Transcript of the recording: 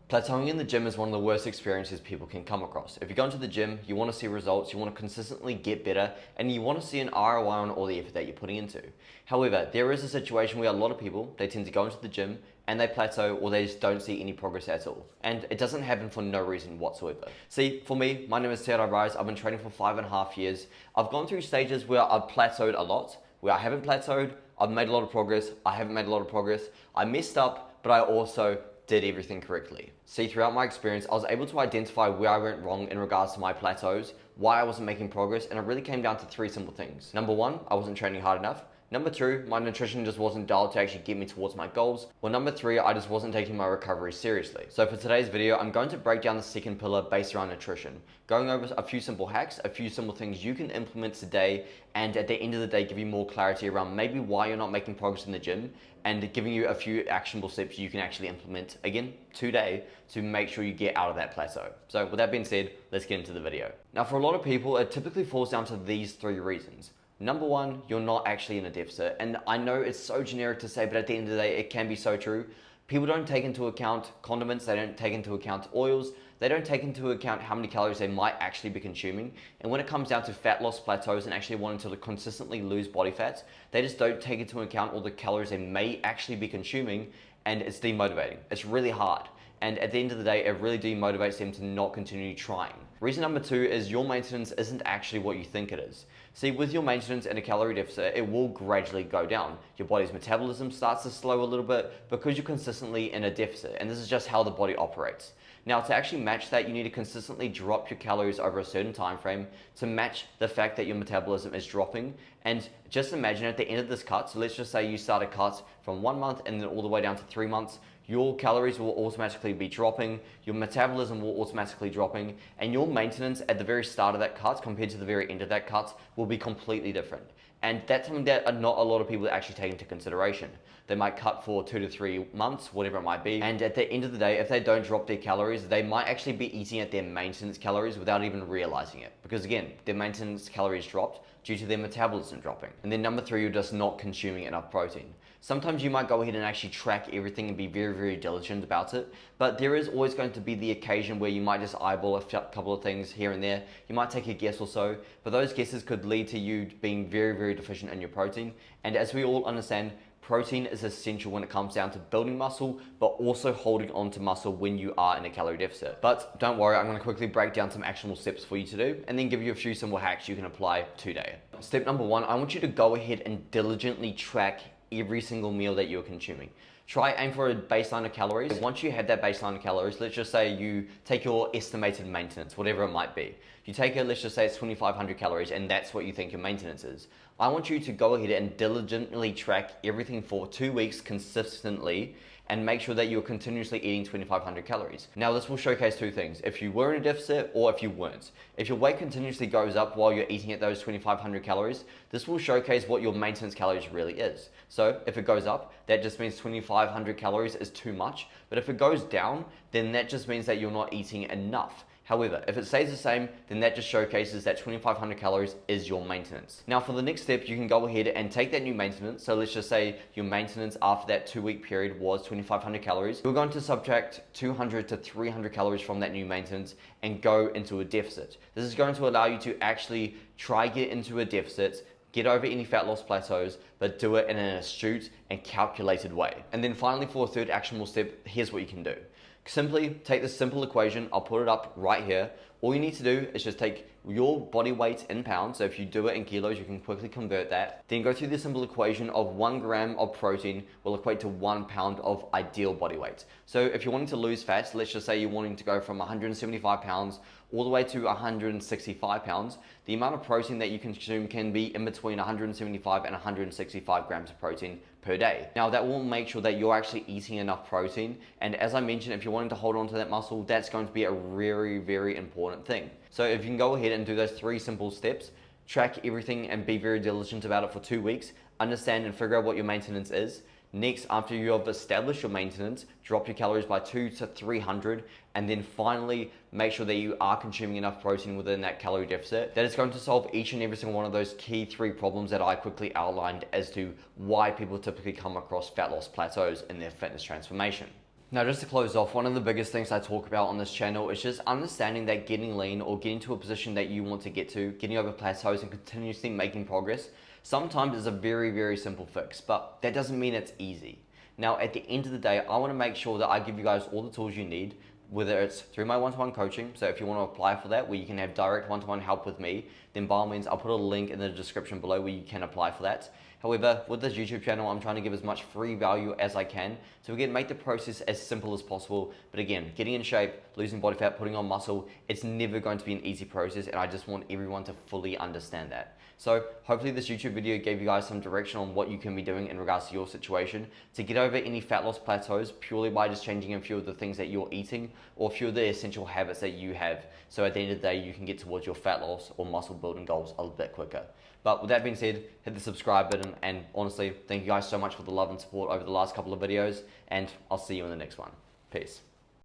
Plateauing in the gym is one of the worst experiences people can come across. If you go into the gym, you want to see results, you want to consistently get better, and you want to see an ROI on all the effort that you're putting into. However, there is a situation where a lot of people, they tend to go into the gym and they plateau or they just don't see any progress at all. And it doesn't happen for no reason whatsoever. See, for me, my name is Teodor Rise. I've been training for 5.5 years. I've gone through stages where I've plateaued a lot, where I haven't plateaued, I've made a lot of progress, I haven't made a lot of progress, I messed up, but I also did everything correctly. See, throughout my experience, I was able to identify where I went wrong in regards to my plateaus, why I wasn't making progress, and it really came down to 3 simple things. Number 1, I wasn't training hard enough. Number 2, my nutrition just wasn't dialed to actually get me towards my goals. Well, number 3, I just wasn't taking my recovery seriously. So for today's video, I'm going to break down the second pillar based around nutrition, going over a few simple hacks, a few simple things you can implement today, and at the end of the day, give you more clarity around maybe why you're not making progress in the gym, and giving you a few actionable steps you can actually implement, again, today, to make sure you get out of that plateau. So with that being said, let's get into the video. Now, for a lot of people, it typically falls down to these 3 reasons. Number 1, you're not actually in a deficit. And I know it's so generic to say, but at the end of the day, it can be so true. People don't take into account condiments, they don't take into account oils, they don't take into account how many calories they might actually be consuming. And when it comes down to fat loss plateaus and actually wanting to consistently lose body fat, they just don't take into account all the calories they may actually be consuming, and it's demotivating. It's really hard. And at the end of the day, it really demotivates them to not continue trying. Reason number 2 is your maintenance isn't actually what you think it is. See, with your maintenance and a calorie deficit, it will gradually go down. Your body's metabolism starts to slow a little bit because you're consistently in a deficit, and this is just how the body operates. Now, to actually match that, you need to consistently drop your calories over a certain time frame to match the fact that your metabolism is dropping. And just imagine at the end of this cut, so let's just say you start a cut from 1 month and then all the way down to 3 months, your calories will automatically be dropping, your metabolism will automatically dropping, and your maintenance at the very start of that cut compared to the very end of that cut will be completely different. And that's something that not a lot of people actually take into consideration. They might cut for 2 to 3 months, whatever it might be. And at the end of the day, if they don't drop their calories, they might actually be eating at their maintenance calories without even realizing it. Because again, their maintenance calories dropped due to their metabolism dropping. And then number 3, you're just not consuming enough protein. Sometimes you might go ahead and actually track everything and be very, very diligent about it, but there is always going to be the occasion where you might just eyeball a couple of things here and there. You might take a guess or so, but those guesses could lead to you being very, very deficient in your protein. And as we all understand, protein is essential when it comes down to building muscle, but also holding on to muscle when you are in a calorie deficit. But don't worry, I'm gonna quickly break down some actionable steps for you to do, and then give you a few simple hacks you can apply today. Step number 1, I want you to go ahead and diligently track every single meal that you're consuming. Aim for a baseline of calories. Once you have that baseline of calories, let's just say you take your estimated maintenance, whatever it might be. You take it, let's just say it's 2,500 calories, and that's what you think your maintenance is. I want you to go ahead and diligently track everything for 2 weeks consistently, and make sure that you're continuously eating 2,500 calories. Now, this will showcase 2 things: if you were in a deficit or if you weren't. If your weight continuously goes up while you're eating at those 2,500 calories, this will showcase what your maintenance calories really is. So if it goes up, that just means 2,500 calories is too much. But if it goes down, then that just means that you're not eating enough. However, if it stays the same, then that just showcases that 2,500 calories is your maintenance. Now, for the next step, you can go ahead and take that new maintenance. So let's just say your maintenance after that 2-week period was 2,500 calories. You're going to subtract 200 to 300 calories from that new maintenance and go into a deficit. This is going to allow you to actually try get into a deficit, get over any fat loss plateaus, but do it in an astute and calculated way. And then finally, for a third actionable step, here's what you can do. Simply take this simple equation, I'll put it up right here. All you need to do is just take your body weight in pounds, so if you do it in kilos, you can quickly convert that. Then go through the simple equation of 1 gram of protein will equate to 1 pound of ideal body weight. So if you're wanting to lose fat, let's just say you're wanting to go from 175 pounds all the way to 165 pounds, the amount of protein that you consume can be in between 175 and 165 grams of protein per day. Now, that will make sure that you're actually eating enough protein. And as I mentioned, if you're wanting to hold on to that muscle, that's going to be a very, very important thing. So if you can go ahead and do those 3 simple steps, track everything and be very diligent about it for 2 weeks, understand and figure out what your maintenance is. Next, after you have established your maintenance, drop your calories by 200 to 300, and then finally make sure that you are consuming enough protein within that calorie deficit. That is going to solve each and every single one of those key 3 problems that I quickly outlined as to why people typically come across fat loss plateaus in their fitness transformation. Now, just to close off, one of the biggest things I talk about on this channel is just understanding that getting lean or getting to a position that you want to get to, getting over plateaus and continuously making progress, sometimes is a very, very simple fix, but that doesn't mean it's easy. Now, at the end of the day, I want to make sure that I give you guys all the tools you need, whether it's through my one-to-one coaching. So if you want to apply for that, where you can have direct one-to-one help with me, then by all means, I'll put a link in the description below where you can apply for that. However, with this YouTube channel, I'm trying to give as much free value as I can. So again, make the process as simple as possible. But again, getting in shape, losing body fat, putting on muscle, it's never going to be an easy process. And I just want everyone to fully understand that. So hopefully this YouTube video gave you guys some direction on what you can be doing in regards to your situation to get over any fat loss plateaus purely by just changing a few of the things that you're eating or a few of the essential habits that you have. So at the end of the day, you can get towards your fat loss or muscle building goals a little bit quicker. But with that being said, hit the subscribe button, and honestly, thank you guys so much for the love and support over the last couple of videos, and I'll see you in the next one. Peace.